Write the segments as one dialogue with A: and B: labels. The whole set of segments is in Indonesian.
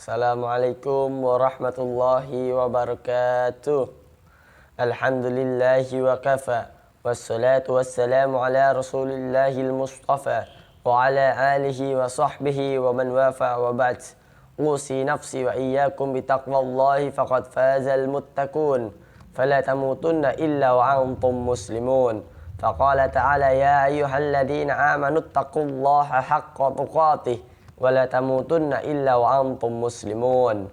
A: Assalamualaikum warahmatullahi wabarakatuh. Alhamdulillahi wa kafa. Wassalatu wassalamu ala rasulillahil mustafa. Wa ala alihi wa sahbihi wa man wafa wa ba'd. Usi nafsi wa iyyakum bitaqwallahi faqad fazal muttaqun. Fala tamutunna illa wa antum muslimun. Faqala ta'ala ya ayyuhalladzina amanu taqullaha haqqa tuqatih wala tamutunna illa wa antum muslimun.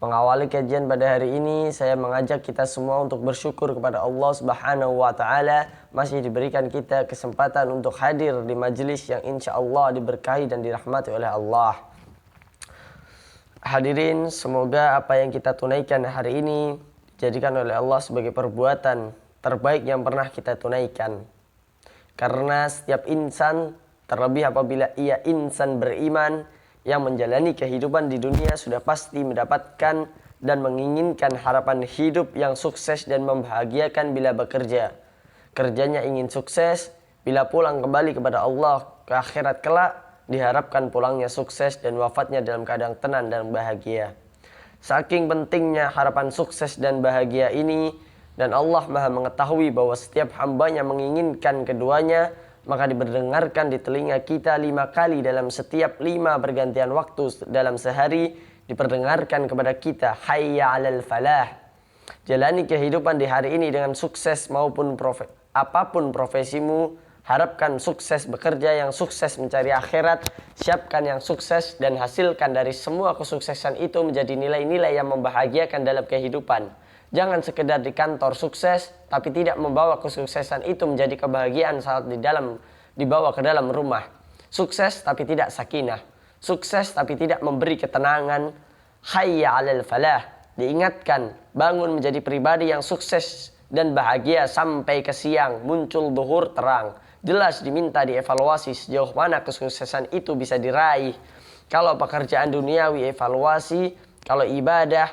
A: Mengawali kajian pada hari ini, saya mengajak kita semua untuk bersyukur kepada Allah Subhanahu wa taala masih diberikan kita kesempatan untuk hadir di majelis yang insya Allah diberkahi dan dirahmati oleh Allah. Hadirin, semoga apa yang kita tunaikan hari ini dijadikan oleh Allah sebagai perbuatan terbaik yang pernah kita tunaikan. Karena setiap insan, terlebih apabila ia insan beriman yang menjalani kehidupan di dunia, sudah pasti mendapatkan dan menginginkan harapan hidup yang sukses dan membahagiakan bila bekerja. Kerjanya ingin sukses, bila pulang kembali kepada Allah ke akhirat kelak, diharapkan pulangnya sukses dan wafatnya dalam keadaan tenang dan bahagia. Saking pentingnya harapan sukses dan bahagia ini, dan Allah maha mengetahui bahwa setiap hambanya menginginkan keduanya, maka diperdengarkan di telinga kita 5 kali dalam setiap 5 pergantian waktu dalam sehari, diperdengarkan kepada kita hayya 'alal falah. Jalani kehidupan di hari ini dengan sukses maupun apapun profesimu, harapkan sukses bekerja, yang sukses mencari akhirat, siapkan yang sukses dan hasilkan dari semua kesuksesan itu menjadi nilai-nilai yang membahagiakan dalam kehidupan. Jangan sekedar di kantor sukses, tapi tidak membawa kesuksesan itu menjadi kebahagiaan saat dibawa ke dalam rumah. Sukses tapi tidak sakinah. Sukses tapi tidak memberi ketenangan. Hayya 'alal falah. Diingatkan, bangun menjadi pribadi yang sukses dan bahagia sampai ke siang, muncul zuhur terang. Jelas diminta dievaluasi sejauh mana kesuksesan itu bisa diraih. Kalau pekerjaan duniawi, evaluasi. Kalau ibadah,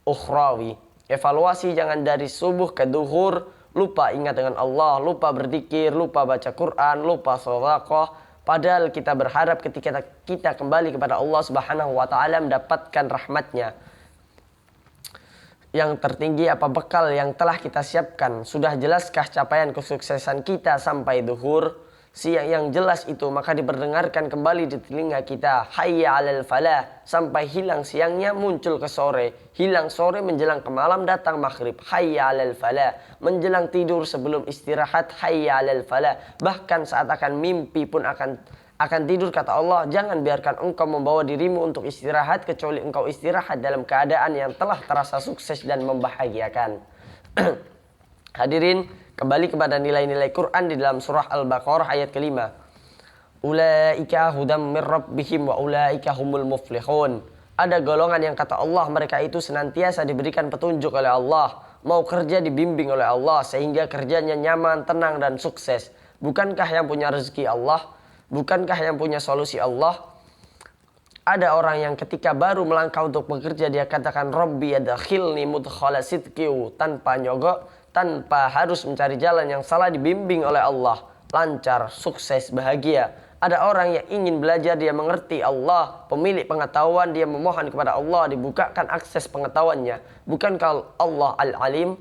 A: ukhrawi. Evaluasi jangan dari subuh ke duhur lupa ingat dengan Allah, lupa berzikir, lupa baca Quran, lupa sedekah. Padahal kita berharap ketika kita kembali kepada Allah Subhanahu wa taala mendapatkan rahmatnya. Yang tertinggi apa bekal yang telah kita siapkan? Sudah jelaskah capaian kesuksesan kita sampai duhur? Siang yang jelas itu maka diperdengarkan kembali di telinga kita hayya 'alal falah, sampai hilang siangnya muncul ke sore, hilang sore menjelang ke malam datang maghrib hayya 'alal falah, menjelang tidur sebelum istirahat hayya 'alal falah, bahkan saat akan mimpi pun akan tidur kata Allah, jangan biarkan engkau membawa dirimu untuk istirahat kecuali engkau istirahat dalam keadaan yang telah terasa sukses dan membahagiakan. Hadirin, kembali kepada nilai-nilai Quran di dalam surah Al-Baqarah ayat kelima. Ulaika hudam mir rabbihim wa ulaika humul muflihun. Ada golongan yang kata Allah mereka itu senantiasa diberikan petunjuk oleh Allah, mau kerja dibimbing oleh Allah sehingga kerjanya nyaman, tenang dan sukses. Bukankah yang punya rezeki Allah? Bukankah yang punya solusi Allah? Ada orang yang ketika baru melangkah untuk bekerja dia katakan Rabbi adkhilni mudkhala sidqi, tanpa nyogok, tanpa harus mencari jalan yang salah, dibimbing oleh Allah, lancar, sukses, bahagia. Ada orang yang ingin belajar, dia mengerti Allah, pemilik pengetahuan, dia memohon kepada Allah, dibukakan akses pengetahuannya. Bukankah Allah Al-Alim?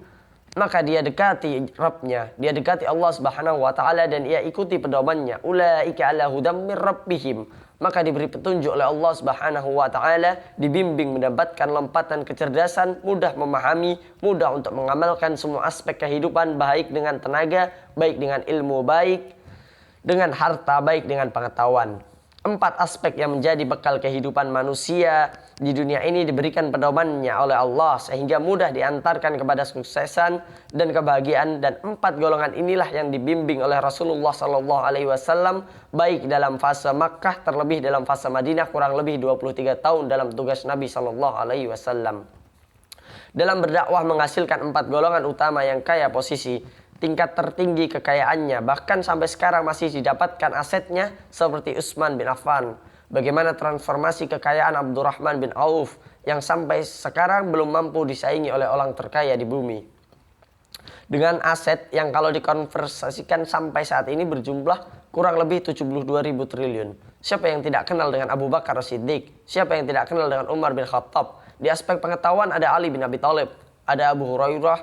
A: Maka dia dekati Rabbnya, dia dekati Allah Subhanahu wa taala dan ia ikuti pedomannya. Ulaika ala hudam mir rabbihim. Maka diberi petunjuk oleh Allah Subhanahu wa taala, dibimbing mendapatkan lompatan kecerdasan, mudah memahami, mudah untuk mengamalkan semua aspek kehidupan, baik dengan tenaga, baik dengan ilmu, baik dengan harta, baik dengan pengetahuan. 4 aspek yang menjadi bekal kehidupan manusia di dunia ini diberikan pedomannya oleh Allah sehingga mudah diantarkan kepada kesuksesan dan kebahagiaan, dan 4 golongan inilah yang dibimbing oleh Rasulullah SAW baik dalam fase Makkah terlebih dalam fase Madinah kurang lebih 23 tahun dalam tugas Nabi SAW. Dalam berdakwah menghasilkan 4 golongan utama yang kaya posisi, tingkat tertinggi kekayaannya, bahkan sampai sekarang masih didapatkan asetnya seperti Utsman bin Affan. Bagaimana transformasi kekayaan Abdurrahman bin Auf yang sampai sekarang belum mampu disaingi oleh orang terkaya di bumi. dengan aset yang kalau dikonversikan sampai saat ini berjumlah kurang lebih 72.000 triliun. Siapa yang tidak kenal dengan Abu Bakar As-Siddiq? Siapa yang tidak kenal dengan Umar bin Khattab? Di aspek pengetahuan ada Ali bin Abi Thalib, ada Abu Hurairah,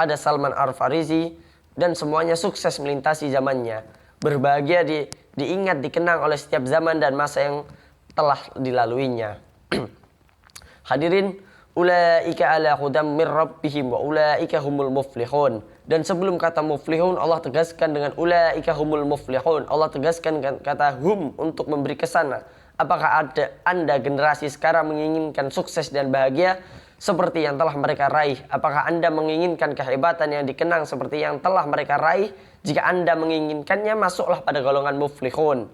A: ada Salman Al-Farisi, dan semuanya sukses melintasi zamannya. Berbahagia diingat, dikenang oleh setiap zaman dan masa yang telah dilaluinya. Hadirin, ulaika ala hudam min rabbihim wa ulaika humul muflihun. Dan sebelum kata muflihun, Allah tegaskan dengan ulaika humul muflihun. Allah tegaskan kata hum untuk memberi kesan. Apakah Anda generasi sekarang menginginkan sukses dan bahagia seperti yang telah mereka raih? Apakah Anda menginginkan kehebatan yang dikenang seperti yang telah mereka raih? Jika Anda menginginkannya, masuklah pada golongan muflihun.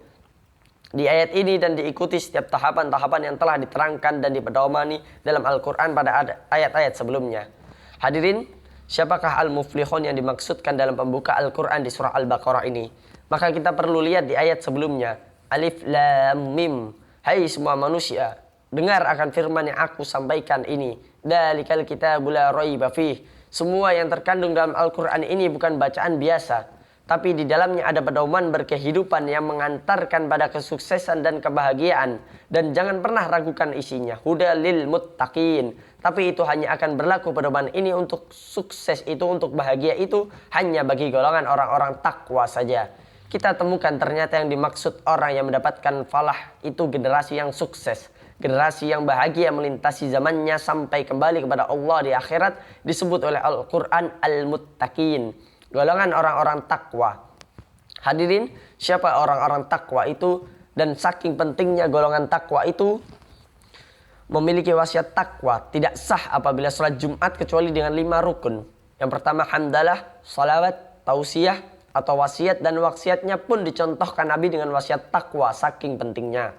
A: Di ayat ini dan diikuti setiap tahapan-tahapan yang telah diterangkan dan dipedomani dalam Al-Quran pada ayat-ayat sebelumnya. Hadirin, siapakah al-muflihun yang dimaksudkan dalam pembuka Al-Quran di surah Al-Baqarah ini? Maka kita perlu lihat di ayat sebelumnya. Alif Lam Mim. Hai semua manusia, dengar akan firman yang aku sampaikan ini. Dalikal kitabul la raiba fih. Semua yang terkandung dalam Al-Quran ini bukan bacaan biasa, tapi di dalamnya ada pedoman berkehidupan yang mengantarkan pada kesuksesan dan kebahagiaan. Dan jangan pernah ragukan isinya. Huda lil muttaqin. Tapi itu hanya akan berlaku pedoman ini untuk sukses itu, untuk bahagia itu hanya bagi golongan orang-orang takwa saja. Kita temukan ternyata yang dimaksud orang yang mendapatkan falah itu generasi yang sukses. Generasi yang bahagia melintasi zamannya sampai kembali kepada Allah di akhirat disebut oleh Al-Quran al-muttaqin. Golongan orang-orang takwa. Hadirin, siapa orang-orang takwa itu? Dan saking pentingnya golongan takwa itu, memiliki wasiat takwa tidak sah apabila sholat Jumat kecuali dengan 5 rukun. Yang pertama hamdalah, salawat, tausiyah, atau wasiat, dan wasiatnya pun dicontohkan Nabi dengan wasiat takwa saking pentingnya.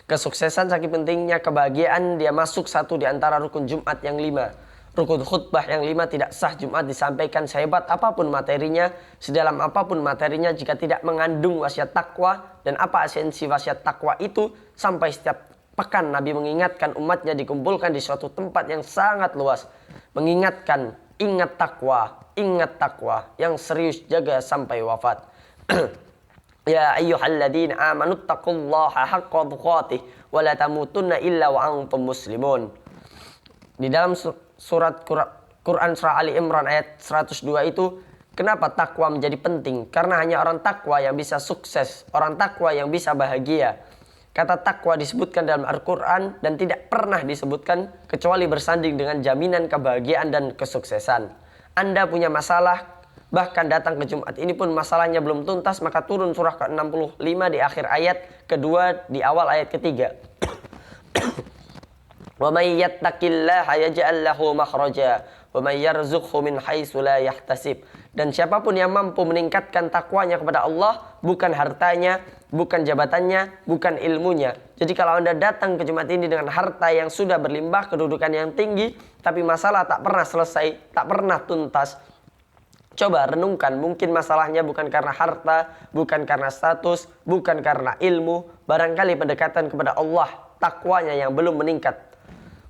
A: Kesuksesan saking pentingnya, kebahagiaan dia masuk satu di antara rukun Jumat yang 5. Rukun khutbah yang 5 tidak sah Jumat disampaikan sehebat apapun materinya, sedalam apapun materinya jika tidak mengandung wasiat takwa. Dan apa esensi wasiat takwa itu? Sampai setiap pekan Nabi mengingatkan umatnya dikumpulkan di suatu tempat yang sangat luas. Mengingatkan, ingat takwa yang serius, jaga sampai wafat. Ya ayyuhalladzina amanu taqullaha haqqa tuqatih wa la tamutunna illa wa antum muslimun. Di dalam surat Quran surah Ali Imran ayat 102 itu, kenapa takwa menjadi penting? Karena hanya orang takwa yang bisa sukses, orang takwa yang bisa bahagia. Kata takwa disebutkan dalam Al-Quran dan tidak pernah disebutkan kecuali bersanding dengan jaminan kebahagiaan dan kesuksesan. Anda punya masalah, bahkan datang ke Jumat ini pun masalahnya belum tuntas, maka turun surah ke-65 di akhir ayat kedua, di awal ayat ketiga. Wa may yattaqillaha yaj'al lahu makhraja wa may yarzuqhu min haitsu la yahtasib. Dan siapapun yang mampu meningkatkan takwanya kepada Allah, bukan hartanya, bukan jabatannya, bukan ilmunya. Jadi kalau Anda datang ke Jumat ini dengan harta yang sudah berlimpah, kedudukan yang tinggi, tapi masalah tak pernah selesai, tak pernah tuntas, coba renungkan, mungkin masalahnya bukan karena harta, bukan karena status, bukan karena ilmu, barangkali pendekatan kepada Allah, takwanya yang belum meningkat.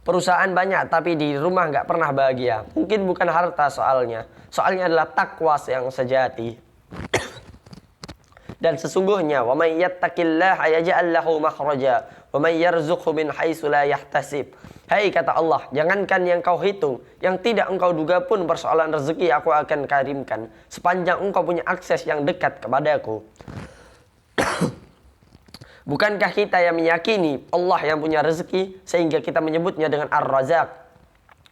A: Perusahaan banyak tapi di rumah nggak pernah bahagia. Mungkin bukan harta soalnya adalah takwa yang sejati. Dan sesungguhnya wa may yattaqillaha yaj'al lahu makhraja wa may yarzuqhu min haitsu la yahtasib. Hai kata Allah, jangankan yang kau hitung, yang tidak engkau duga pun persoalan rezeki aku akan kirimkan sepanjang engkau punya akses yang dekat kepadaku. Bukankah kita yang meyakini Allah yang punya rezeki sehingga kita menyebutnya dengan Ar-Razak?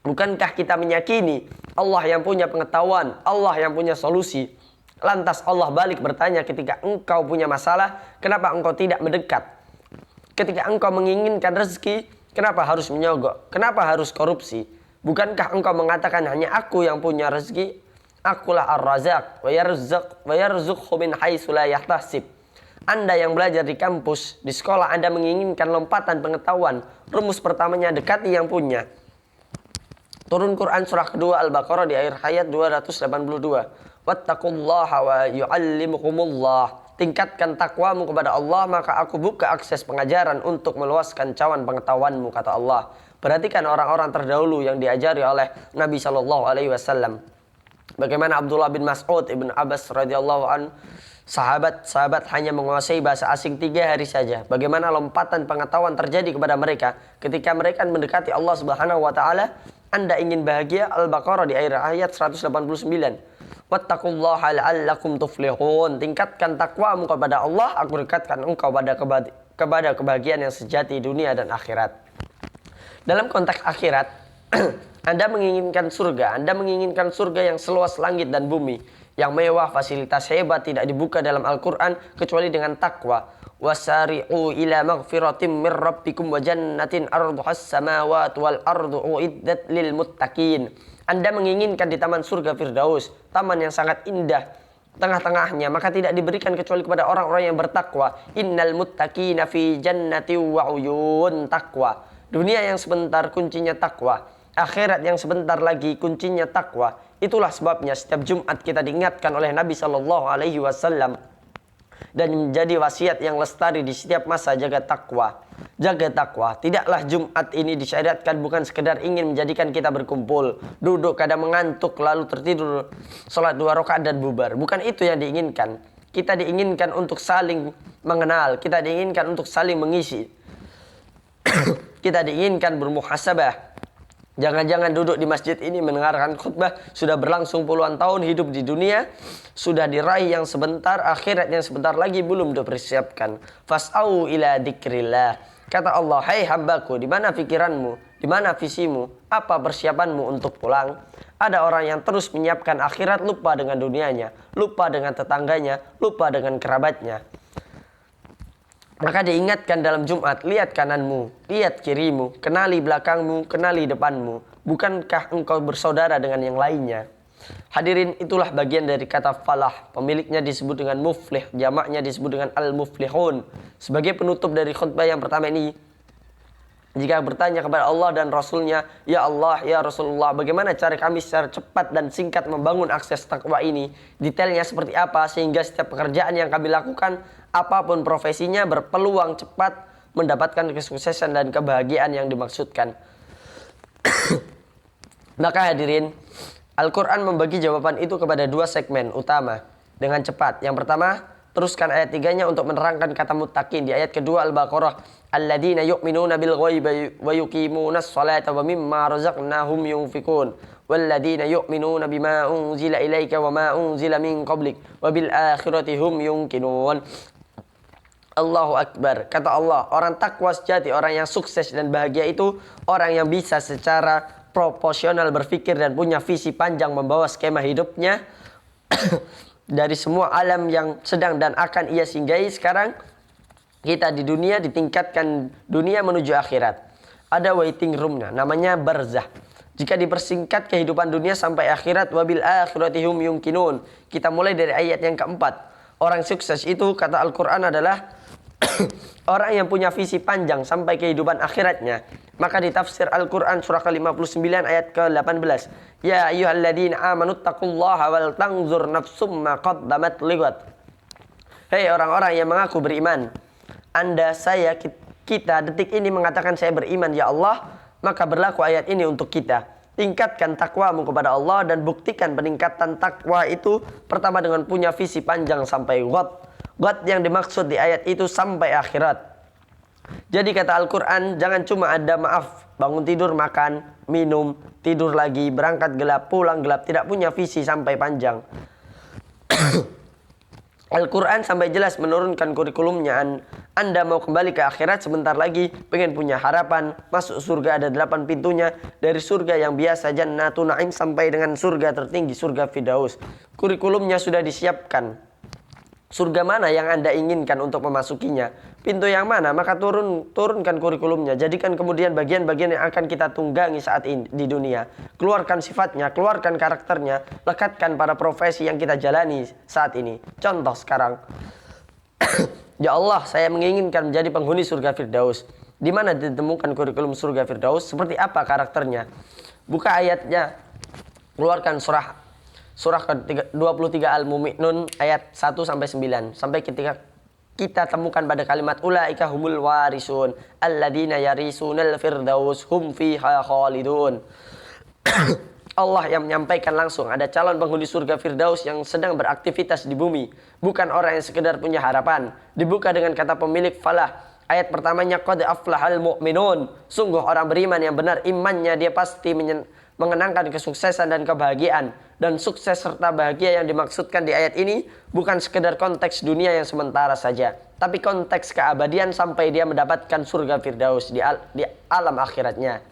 A: Bukankah kita meyakini Allah yang punya pengetahuan, Allah yang punya solusi? Lantas Allah balik bertanya ketika engkau punya masalah, kenapa engkau tidak mendekat? Ketika engkau menginginkan rezeki, kenapa harus menyogok? Kenapa harus korupsi? Bukankah engkau mengatakan hanya aku yang punya rezeki? Akulah Ar-Razak wa yarzuqhu min haitsu la yahtasib. Anda yang belajar di kampus, di sekolah, Anda menginginkan lompatan pengetahuan. Rumus pertamanya dekati yang punya. Turun Quran surah kedua Al-Baqarah di akhir ayat 282. Wattaqullaha wa yu'allimukumullah. Tingkatkan takwamu kepada Allah, maka aku buka akses pengajaran untuk meluaskan cawan pengetahuanmu, kata Allah. Perhatikan orang-orang terdahulu yang diajari oleh Nabi SAW. Bagaimana Abdullah bin Mas'ud, Ibn Abbas radhiyallahu an, sahabat-sahabat hanya menguasai bahasa asing 3 hari saja. Bagaimana lompatan pengetahuan terjadi kepada mereka ketika mereka mendekati Allah Subhanahu wa taala. Anda ingin bahagia, Al-Baqarah di ayat 189. Wattaqullaha la'allakum tuflihun. Tingkatkan takwamu kepada Allah, aku dekatkan engkau kepada kebahagiaan yang sejati dunia dan akhirat. Dalam konteks akhirat, Anda menginginkan surga yang seluas langit dan bumi, yang mewah, fasilitas hebat, tidak dibuka dalam Al-Quran kecuali dengan takwa. Wasari'u ila maghfiratin min rabbikum wa jannatin arduhas samawati wal ardu uiddat lil muttaqin. Anda menginginkan di taman surga Firdaus, taman yang sangat indah, tengah-tengahnya, maka tidak diberikan kecuali kepada orang-orang yang bertakwa. Innal muttaqina fi jannati wa uyun. Takwa. Dunia yang sebentar kuncinya takwa. Akhirat yang sebentar lagi kuncinya takwa. Itulah sebabnya setiap Jumat kita diingatkan oleh Nabi SAW dan menjadi wasiat yang lestari di setiap masa, jaga takwa. Jaga takwa. Tidaklah Jumat ini disyariatkan bukan sekedar ingin menjadikan kita berkumpul, duduk kadang mengantuk lalu tertidur, sholat 2 rakaat dan bubar. Bukan itu yang diinginkan. Kita diinginkan untuk saling mengenal. Kita diinginkan untuk saling mengisi. Kita diinginkan bermuhasabah. Jangan-jangan duduk di masjid ini mendengarkan khutbah, sudah berlangsung puluhan tahun hidup di dunia, sudah diraih yang sebentar, akhirat yang sebentar lagi belum dipersiapkan. Fas'au ila dzikrillah. Kata Allah, hai hambaku, di mana pikiranmu? Di mana visimu? Apa persiapanmu untuk pulang? Ada orang yang terus menyiapkan akhirat, lupa dengan dunianya, lupa dengan tetangganya, lupa dengan kerabatnya. Maka diingatkan dalam Jumat, lihat kananmu, lihat kirimu, kenali belakangmu, kenali depanmu. Bukankah engkau bersaudara dengan yang lainnya? Hadirin, itulah bagian dari kata falah. Pemiliknya disebut dengan muflih, jamaknya disebut dengan al-muflihun. Sebagai penutup dari khutbah yang pertama ini, jika bertanya kepada Allah dan Rasulnya, ya Allah, ya Rasulullah, bagaimana cara kami secara cepat dan singkat membangun akses takwa ini? Detailnya seperti apa sehingga setiap pekerjaan yang kami lakukan, apapun profesinya, berpeluang cepat mendapatkan kesuksesan dan kebahagiaan yang dimaksudkan. Maka hadirin, Al-Quran membagi jawaban itu kepada 2 segmen utama dengan cepat. Yang pertama, teruskan ayat 3-nya untuk menerangkan kata muttaqin. Di ayat kedua Al-Baqarah, alladzina yu'minuna bil ghaibi wa yuqimunas salata wa mimma razaqnahum yunfikun walladzina yu'minuna bima unzila ilaika wa ma unzila min qablik wa bil akhirati hum yuqinun. Allahu Akbar. Kata Allah, orang takwa sejati, orang yang sukses dan bahagia itu orang yang bisa secara proporsional berpikir dan punya visi panjang membawa skema hidupnya dari semua alam yang sedang dan akan ia singgahi sekarang. Kita di dunia ditingkatkan dunia menuju akhirat. Ada waiting room-nya, namanya barzah. Jika dipersingkat kehidupan dunia sampai akhirat, wabil akhirati hum yuqinun. Kita mulai dari ayat yang keempat. Orang sukses itu, kata Al-Quran, adalah orang yang punya visi panjang sampai kehidupan akhiratnya. Maka di tafsir Al-Quran surah ke-59 ayat ke-18. Ya ayyuhalladzina amanu taqullaha wal tanzur nafsum ma qaddamat ligat. Hei orang-orang yang mengaku beriman, Anda, saya, kita detik ini mengatakan saya beriman ya Allah, maka berlaku ayat ini untuk kita. Tingkatkan takwamu kepada Allah dan buktikan peningkatan takwa itu pertama dengan punya visi panjang sampai ghad. Ghad yang dimaksud di ayat itu sampai akhirat. Jadi kata Al-Quran, jangan cuma ada maaf, bangun tidur, makan, minum, tidur lagi, berangkat gelap, pulang gelap, tidak punya visi sampai panjang. Al-Quran sampai jelas menurunkan kurikulumnya. Anda mau kembali ke akhirat sebentar lagi, pengen punya harapan, masuk surga ada 8 pintunya, dari surga yang biasa Jannatun Na'im sampai dengan surga tertinggi, surga Firdaus. Kurikulumnya sudah disiapkan. Surga mana yang Anda inginkan untuk memasukinya? Pintu yang mana? Maka turunkan kurikulumnya. Jadikan kemudian bagian-bagian yang akan kita tunggangi saat ini di dunia. Keluarkan sifatnya, keluarkan karakternya, lekatkan pada profesi yang kita jalani saat ini. Contoh sekarang, ya Allah, saya menginginkan menjadi penghuni surga Firdaus. Di mana ditemukan kurikulum surga Firdaus? Seperti apa karakternya? Buka ayatnya, keluarkan surah ke-23 Al-Mu'minun ayat 1-9. Sampai ketika kita temukan pada kalimat ulaika humul warisun alladzina yarisunal firdaus hum fiha khalidun. Allah yang menyampaikan langsung ada calon penghuni surga Firdaus yang sedang beraktivitas di bumi, bukan orang yang sekedar punya harapan. Dibuka dengan kata pemilik falah. Ayat pertamanya qad aflahal mu'minun. Sungguh orang beriman yang benar imannya, dia pasti mengenangkan kesuksesan dan kebahagiaan. Dan sukses serta bahagia yang dimaksudkan di ayat ini bukan sekedar konteks dunia yang sementara saja, tapi konteks keabadian sampai dia mendapatkan surga Firdaus di alam akhiratnya.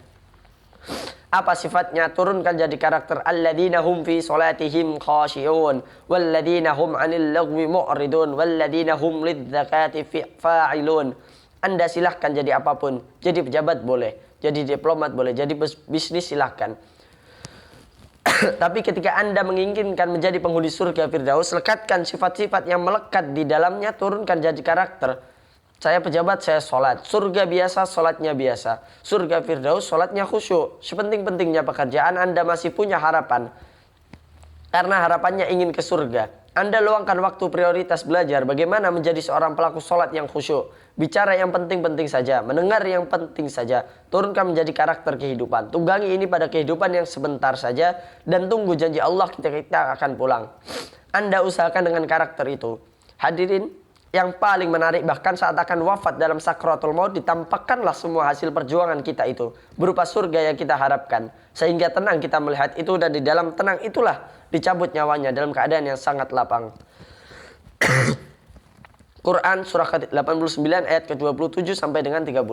A: Apa sifatnya? Turunkan jadi karakter alladzina hum fi salatihim khashi'un walladzina hum 'anil lagwi mu'ridun walladzina hum lidzakati fa'ilun. Anda silahkan jadi apapun. Jadi pejabat boleh, jadi diplomat boleh, jadi bisnis silahkan. Tapi ketika Anda menginginkan menjadi penghuni surga Firdaus, lekatkan sifat-sifat yang melekat di dalamnya, turunkan jadi karakter. Saya pejabat, saya sholat. Surga biasa, sholatnya biasa. Surga Firdaus, sholatnya khusyuk. Sepenting-pentingnya pekerjaan, Anda masih punya harapan. Karena harapannya ingin ke surga. Anda luangkan waktu prioritas belajar bagaimana menjadi seorang pelaku sholat yang khusyuk. Bicara yang penting-penting saja. Mendengar yang penting saja. Turunkan menjadi karakter kehidupan. Tunggangi ini pada kehidupan yang sebentar saja. Dan tunggu janji Allah kita akan pulang. Anda usahakan dengan karakter itu. Hadirin, yang paling menarik bahkan saat akan wafat dalam sakratul maut ditampakkanlah semua hasil perjuangan kita itu berupa surga yang kita harapkan, sehingga tenang kita melihat itu, dan di dalam tenang itulah dicabut nyawanya dalam keadaan yang sangat lapang. Quran surah ke-89 ayat ke-27 sampai dengan 30.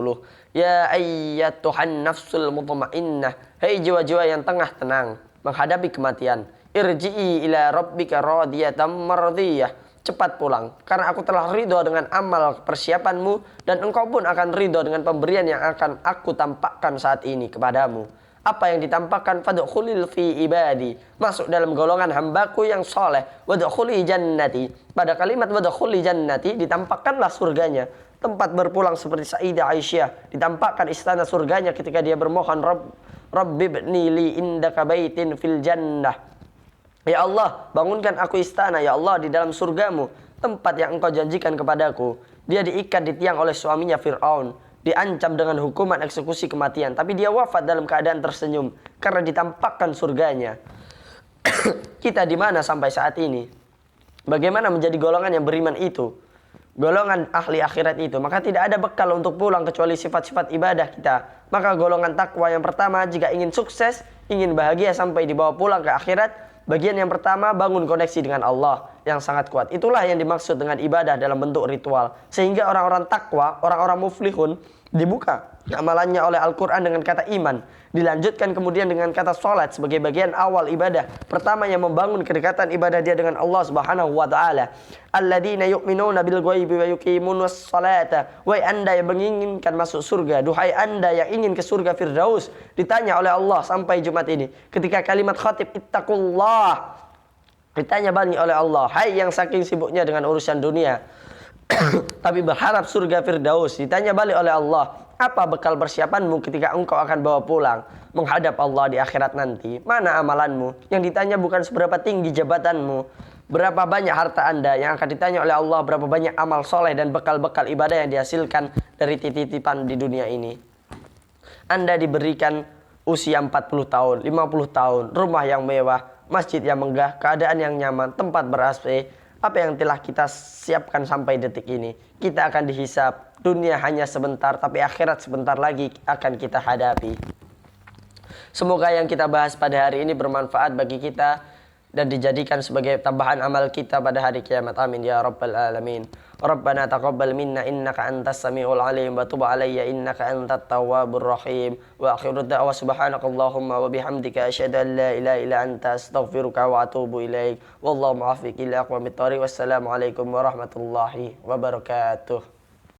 A: Ya ayyatuhan nafsul mutmainnah, hei jiwa-jiwa yang tengah tenang menghadapi kematian, irji'i ila rabbika radiyatan mardiyah, cepat pulang, karena aku telah ridho dengan amal persiapanmu, dan engkau pun akan ridho dengan pemberian yang akan aku tampakkan saat ini kepadamu. Apa yang ditampakkan? Fadkhulil fi ibadi, masuk dalam golongan hambaku yang soleh. Wadkhuli jannati, pada kalimat wadkhuli jannati ditampakkanlah surganya. Tempat berpulang seperti Sayyidah Aisyah, ditampakkan istana surganya ketika dia bermohon, Rabbi bni li indaka baitin fil jannah. Ya Allah, bangunkan aku istana, ya Allah, di dalam surgamu, tempat yang engkau janjikan kepadaku. Dia diikat di tiang oleh suaminya Fir'aun, diancam dengan hukuman eksekusi kematian, tapi dia wafat dalam keadaan tersenyum karena ditampakkan surganya. Kita di mana sampai saat ini? Bagaimana menjadi golongan yang beriman itu? Golongan ahli akhirat itu. Maka tidak ada bekal untuk pulang kecuali sifat-sifat ibadah kita. Maka golongan takwa yang pertama, jika ingin sukses, ingin bahagia sampai dibawa pulang ke akhirat, bagian yang pertama, bangun koneksi dengan Allah yang sangat kuat. Itulah yang dimaksud dengan ibadah dalam bentuk ritual. Sehingga orang-orang takwa, orang-orang muflihun, dibuka amalannya oleh Al-Quran dengan kata iman. Dilanjutkan kemudian dengan kata sholat sebagai bagian awal ibadah. Pertama yang membangun kedekatan ibadah dia dengan Allah Subhanahu wa ta'ala. Alladzina yu'minuna bil ghaibi wa yuqimunas salata. Wahai anda yang menginginkan masuk surga, duhai anda yang ingin ke surga Firdaus, ditanya oleh Allah sampai Jumat ini. Ketika kalimat khatib ittaqullah, ditanya bani oleh Allah, hai yang saking sibuknya dengan urusan dunia tapi berharap surga Firdaus, ditanya balik oleh Allah, apa bekal persiapanmu ketika engkau akan bawa pulang menghadap Allah di akhirat nanti? Mana amalanmu? Yang ditanya bukan seberapa tinggi jabatanmu, berapa banyak harta anda. Yang akan ditanya oleh Allah berapa banyak amal soleh dan bekal-bekal ibadah yang dihasilkan dari titipan di dunia ini. Anda diberikan usia 40 tahun, 50 tahun, rumah yang mewah, masjid yang megah, keadaan yang nyaman, tempat ber-AC. Apa yang telah kita siapkan sampai detik ini? Kita akan dihisap. Dunia hanya sebentar, tapi akhirat sebentar lagi akan kita hadapi. Semoga yang kita bahas pada hari ini bermanfaat bagi kita dan dijadikan sebagai tambahan amal kita pada hari kiamat. Amin ya rabbal alamin. Rabbana taqabbal minna innaka antas samiul alim wa tub alayya innaka antat tawwabur rahim. Wa akhiru da'wa subhanakallahumma wa bihamdika asyhadu an la ilaha illa anta astaghfiruka wa atubu ilaik. Wallahu muwaffiq ila aqwamit thoriq. Wassalamu alaikum warahmatullahi wabarakatuh.